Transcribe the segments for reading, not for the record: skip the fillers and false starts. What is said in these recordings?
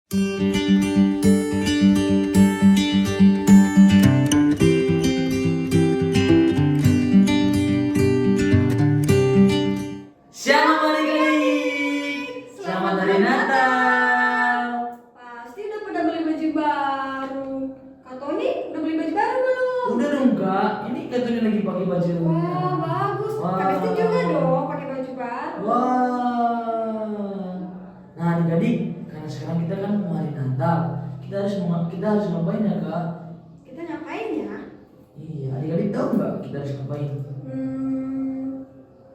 Shalom adik-adik, selamat hari Natal. Pasti udah pada beli baju baru. Kak Tony udah beli baju baru belum? Udah dong kak, ini Kak Tony lagi pakai baju. Wah bagus. Wah. Kak Besti juga dong pakai baju baru. Wah. Nah adik-adik, karena sekarang kita kan mau hari Natal, kita harus ngapain ya kak? Kita ngapain ya? Iya, adik-adik tahu nggak kita harus ngapain?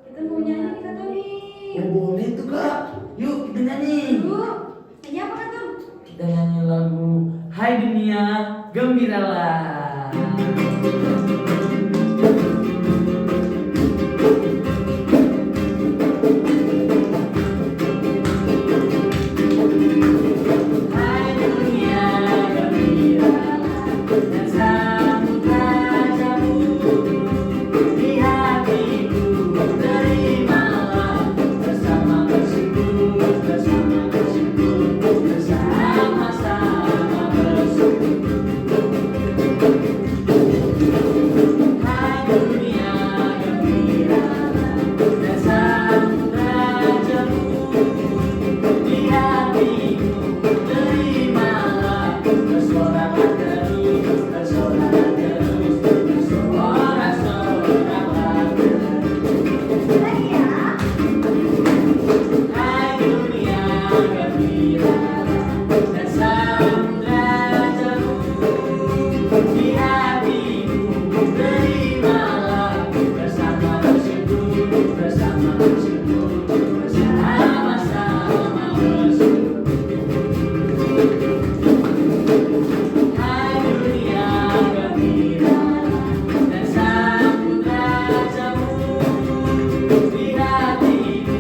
Kita mau nyanyi nih Kak Tony. Ya boleh tuh kak, yuk kita nyanyi. Yuk, nyanyi apa Kak Tony? Kita nyanyi lagu Hai Dunia Gembiralah. Hai dunia gembiralah dan sambut rajamu. Di hatiku terimalah bersama kasihku, bersama-sama bersyukur. Hai dunia gembiralah dan sambut rajamu. Di hatiku terimalah bersorak terus, bersorak terus, bersorak-sorak terus. Lagi ya. Hai dunia gembiralah dan sambut rajamu. Di hatiku terimalah bersama bersyukur, bersama bersyukur, bersama-sama bersyukur. Hai dunia gembiralah dan sambut rajamu. Di hatiku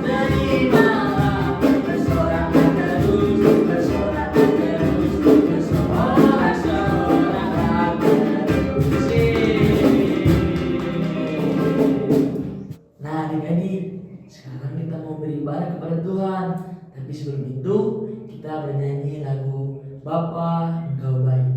terimalah bersorak terus, bersorak terus, bersorak-sorak terus. Nah adik-adik, sekarang kita mau beribadah kepada Tuhan. Tapi sebelum itu kita bernyanyi lagu Bapa Engkau Baik.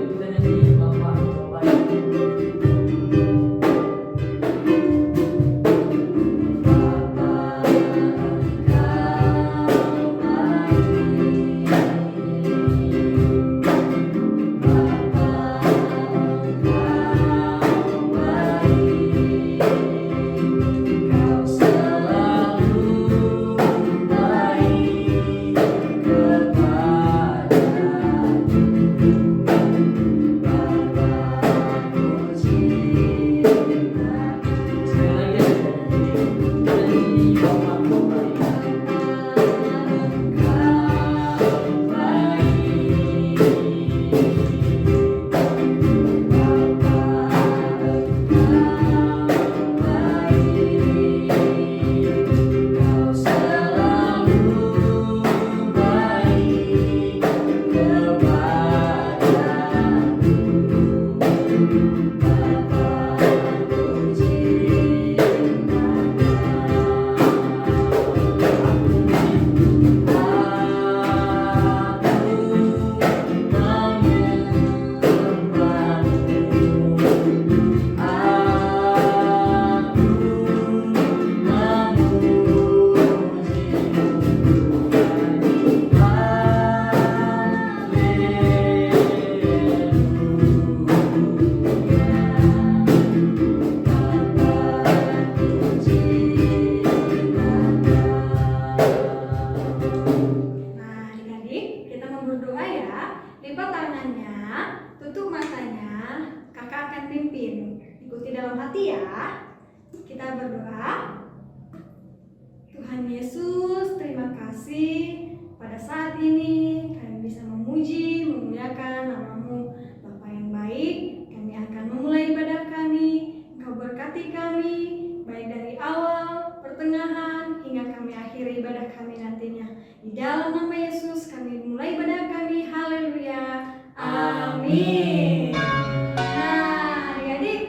Kita nyanyi Bapa Engkau Baik. Bapa Engkau Kau selalu baik kepadaku. Bapa ku cinta. Sekali lagi nyanyi Bapa Engkau Baik. Engkau baik. Kau selalu baik kepadaku. Bapa ku cinta. Nah adik-adik, kita mau berdoa ya. Lipat tangannya, tutup matanya. Kakak akan pimpin. Ikuti dalam hati ya. Kita berdoa. Tuhan Yesus, terima kasih pada saat ini kami bisa memuji, memuliakan nama-Mu. Bapa yang baik, kami akan memulai ibadah kami. Engkau berkati kami, baik dari awal, pertengahan, hingga kami akhiri ibadah kami nantinya. Di dalam nama Yesus kami mulai ibadah kami. Haleluya. Amin. Nah, adik-adik,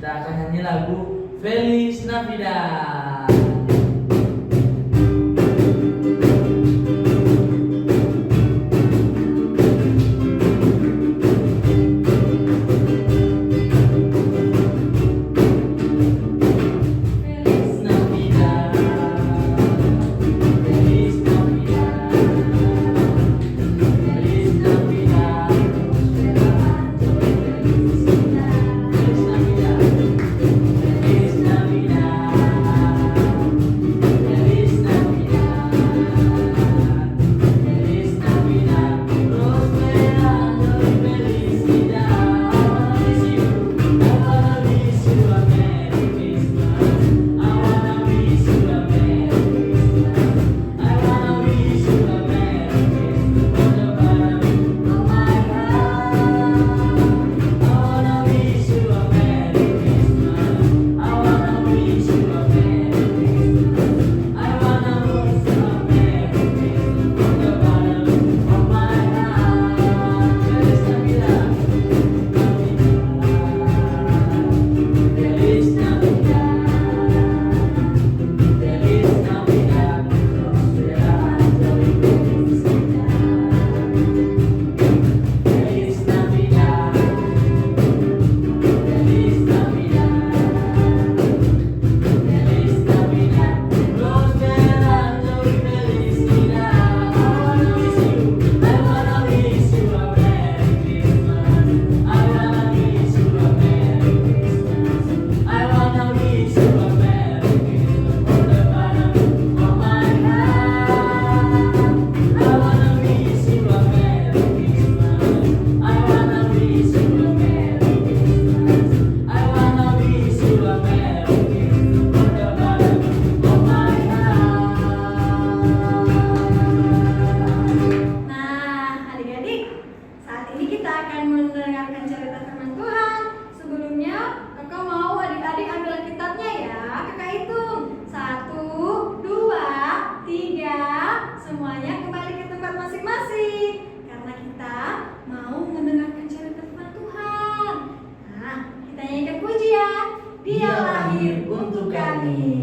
kita akan nyanyi lagu Feliz Navidad. Dia lahir untuk kami.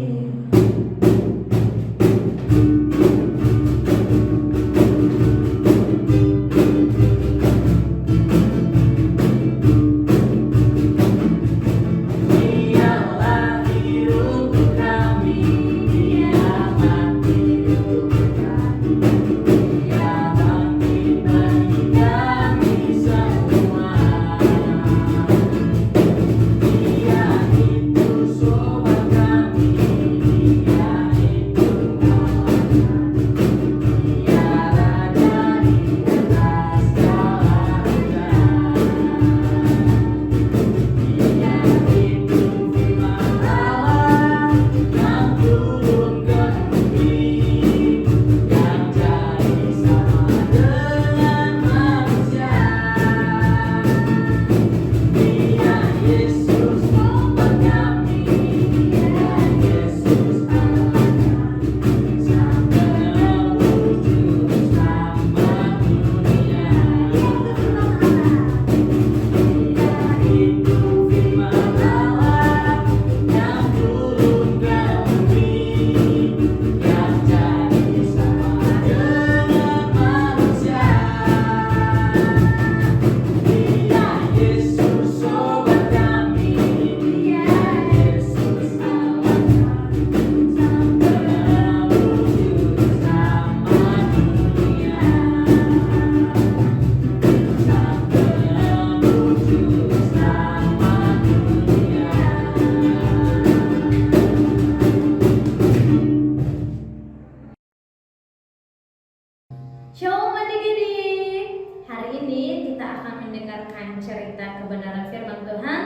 Shalom adik-adik. Hari ini kita akan mendengarkan cerita kebenaran firman Tuhan.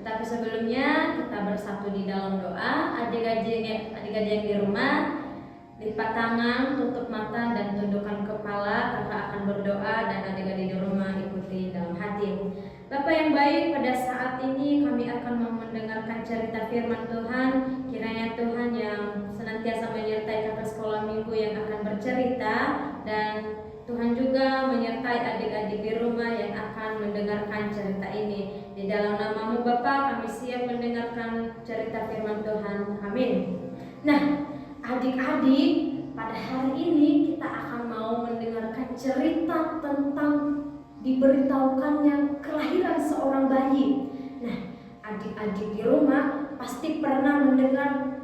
Tetapi sebelumnya kita bersatu di dalam doa. Adik-adik yang di rumah, lipat tangan, tutup mata dan tundukkan kepala. Kakak akan berdoa dan adik-adik di rumah ikuti dalam hati. Bapa yang baik, pada saat ini kami akan mendengarkan cerita firman Tuhan. Kiranya Tuhan yang senantiasa menyertai kakak sekolah minggu yang akan bercerita, dan Tuhan juga menyertai adik-adik di rumah yang akan mendengarkan cerita ini. Di dalam nama-Mu Bapa, kami siap mendengarkan cerita firman Tuhan. Amin. Nah, adik-adik, pada hari ini kita akan mau mendengarkan cerita tentang diberitahukannya kelahiran seorang bayi. Nah, adik-adik di rumah pasti pernah mendengar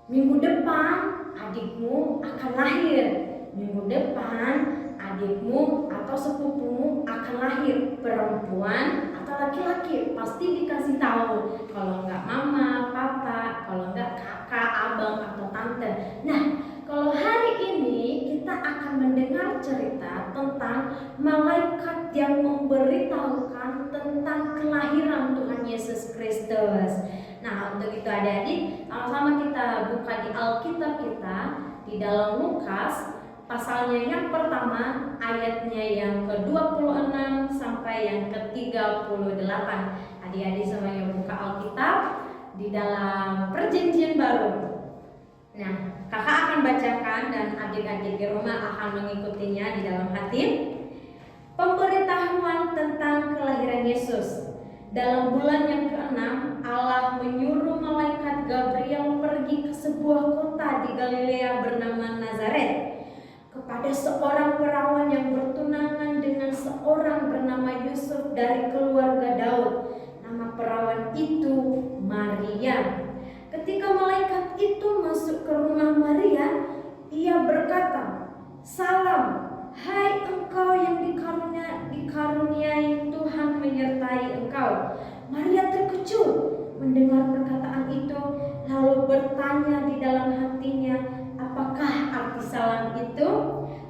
minggu depan adikmu akan lahir. Minggu depan adikmu atau sepupumu akan lahir, perempuan atau laki-laki. Pasti dikasih tahu. Kalau enggak mama, papa, kalau enggak kakak, abang atau tante. Nah, kalau hari ini kita akan mendengar cerita tentang malaikat yang memberitahukan tentang kelahiran Tuhan Yesus Kristus. Nah, untuk itu adik-adik, sama-sama kita buka di Alkitab kita di dalam Lukas pasalnya yang pertama, ayatnya yang ke-26 sampai yang ke-38. Adik-adik semuanya buka Alkitab di dalam Perjanjian Baru. Nah, kakak akan bacakan dan adik-adik di rumah akan mengikutinya di dalam hati. Pemberitahuan tentang kelahiran Yesus. Dalam bulan yang ke-6, Allah menyuruh malaikat Gabriel pergi ke sebuah kota di Galilea bernama Nazaret, kepada seorang perawan yang bertunangan dengan seorang bernama Yusuf dari keluarga Daud. Nama perawan itu Maria. Ketika malaikat itu masuk ke rumah Maria, ia berkata, "Salam, hai engkau yang dikaruniai Tuhan menyertai engkau." Maria terkejut mendengar perkataan itu, lalu bertanya di dalam hatinya, "Apakah arti salam itu?"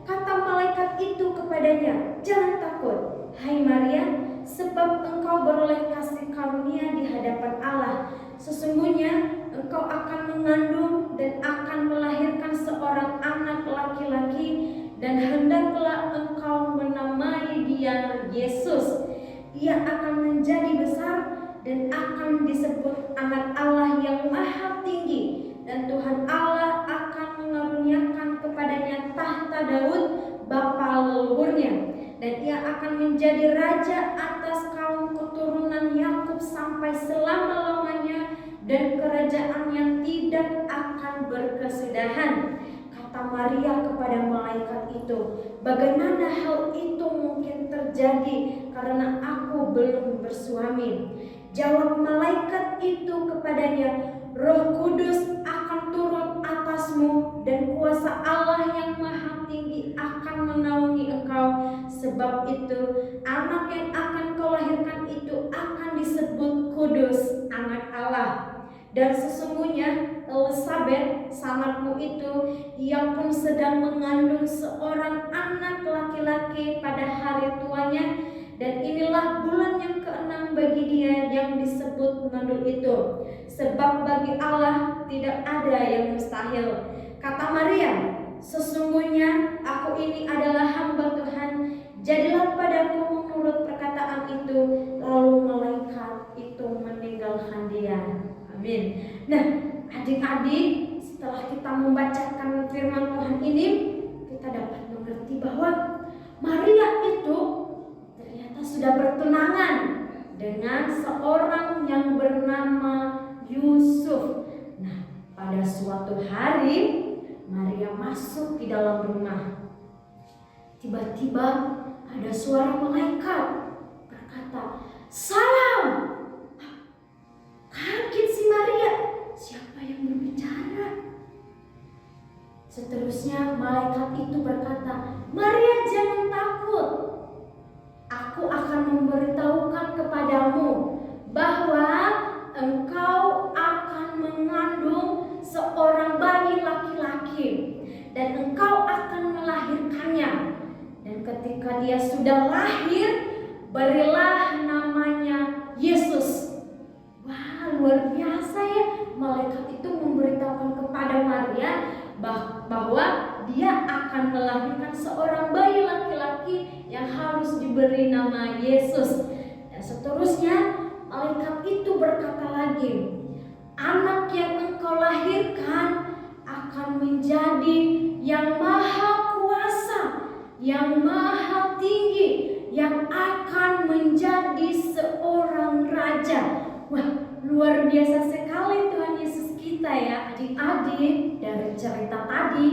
Kata malaikat itu kepadanya, "Jangan takut, hai Maria, sebab engkau beroleh kasih karunia di hadapan Allah. Sesungguhnya engkau akan mengandung dan akan melahirkan seorang anak laki-laki, dan hendaklah engkau menamai dia Yesus. Ia akan menjadi besar dan akan disebut Anak Allah yang Maha Tinggi, dan Tuhan Allah akan mengaruniakan kepadanya tahta Daud bapa leluhurnya, dan ia akan menjadi raja atas kaum keturunan Yakub sampai selama-lamanya, dan kerajaannya tidak akan berkesudahan." Kata Maria kepada malaikat itu, "Bagaimana hal itu mungkin terjadi karena aku belum bersuami?" Jawab malaikat itu kepadanya, "Roh Kudus akan turun atasmu, dan kuasa Allah yang Maha Tinggi akan menaungi engkau. Sebab itu anak yang akan kau lahirkan itu akan disebut kudus, Anak Allah. Dan sesungguhnya Elisabet, sanakmu itu, ia pun sedang mengandung seorang anak laki-laki pada hari tuanya, dan inilah bulan yang ke-6 bagi dia yang disebut mengandung itu. Sebab bagi Allah tidak ada yang mustahil." Kata Maria, "Sesungguhnya aku ini adalah hamba Tuhan, jadilah padaku menurut perkataan itu." Lalu malaikat itu meninggalkan dia. Amin. Nah, adik-adik, setelah kita membacakan firman Tuhan ini, kita dapat mengerti bahwa Maria itu ternyata sudah bertunangan dengan seorang yang bernama Yusuf. Nah, pada suatu hari Maria masuk di dalam rumah. Tiba-tiba ada suara malaikat berkata, "Salam." Kaget si Maria, siapa yang berbicara? Seterusnya malaikat itu berkata, "Maria, jangan takut. Aku akan memberitahukan kepadamu bahwa engkau akan mengandung seorang bayi laki-laki, dan engkau akan melahirkannya. Dan ketika dia sudah lahir, berilah namanya Yesus." Wah, luar biasa ya. Malaikat itu memberitahukan kepada Maria bahwa dia akan melahirkan seorang bayi laki-laki yang harus diberi nama Yesus. Dan seterusnya malaikat itu berkata lagi, "Anak yang engkau lahirkan akan menjadi yang maha kuasa, yang maha tinggi, yang akan menjadi seorang raja. Wah, luar biasa sekali Tuhan Yesus kita ya adik-adik. Dari cerita tadi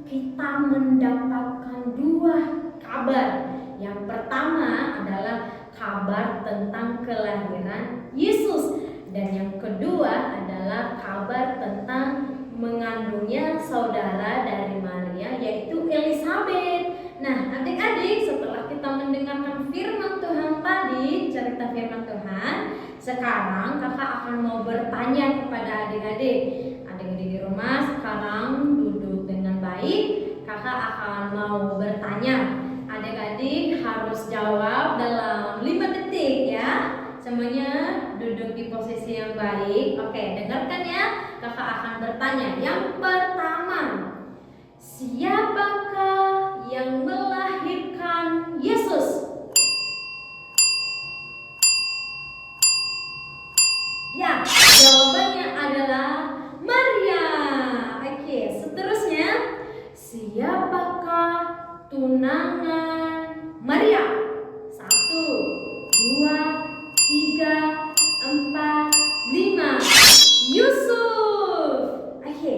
kita mendapatkan dua kabar. Yang pertama adalah kabar tentang kelahiran Yesus, dan yang kedua adalah kabar tentang mengandungnya saudara dari Maria, yaitu Elisabet. Nah, adik-adik, setelah kita mendengarkan firman Tuhan tadi, cerita firman Tuhan, sekarang kakak akan mau bertanya kepada adik-adik. Adik-adik di rumah sekarang duduk dengan baik. Kakak akan mau bertanya. Adik-adik harus jawab dalam 5 detik ya. Semuanya duduk di posisi yang baik. Oke, dengarkan ya. Kakak akan bertanya. Yang pertama, siapakah yang melahirkan Yesus? Ya, jawabannya adalah Maria. Oke, seterusnya, siapakah tunangan Maria? 1, 2, 3, 4, 5. Yusuf. Oke,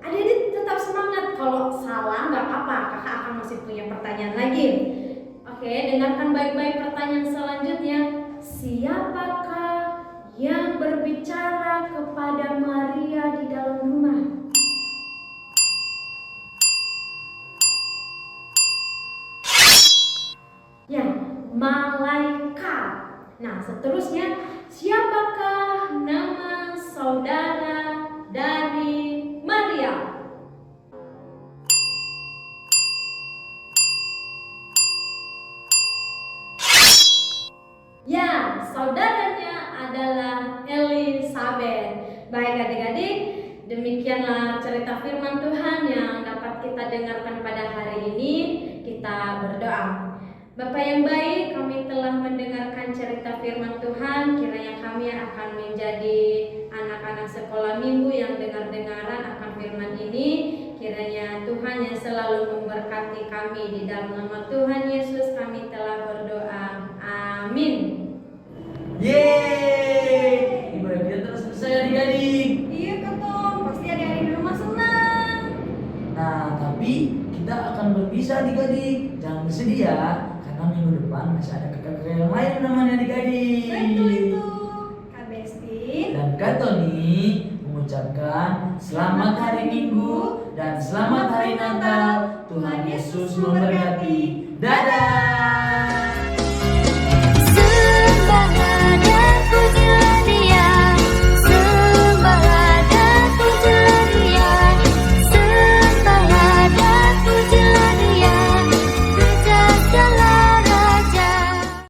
adik-adik tetap semangat. Kalau salah nggak apa-apa, kakak akan masih punya pertanyaan lagi. Oke, dengarkan baik-baik pertanyaan selanjutnya. Siapakah yang berbicara kepada Maria di dalam rumah? Ya, malaikat. Nah, seterusnya, siapakah nama saudara dari Maria? Ya, saudaranya adalah Elisabet. Baik adik-adik, demikianlah cerita firman Tuhan yang dapat kita dengarkan pada hari ini. Kita berdoa. Bapa yang baik, kami telah mendengarkan cerita firman Tuhan. Kiranya kami akan menjadi anak-anak sekolah minggu yang dengar-dengaran akan firman ini. Kiranya Tuhan yang selalu memberkati kami. Di dalam nama Tuhan Yesus kami telah berdoa. Amin. Yeay, ibadah kita telah selesai adik-adik. Iya Kak Tom, pasti adik-adik di rumah senang. Nah, tapi kita akan berpisah adik-adik. Jangan bersedih ya, karena minggu depan masih ada kakak-kakak yang lain namanya adik-adik. Betul itu. Kak Besti. Dan Kak Tony mengucapkan selamat hari Minggu dan selamat hari Natal. Tuhan Yesus memberkati. Dadah.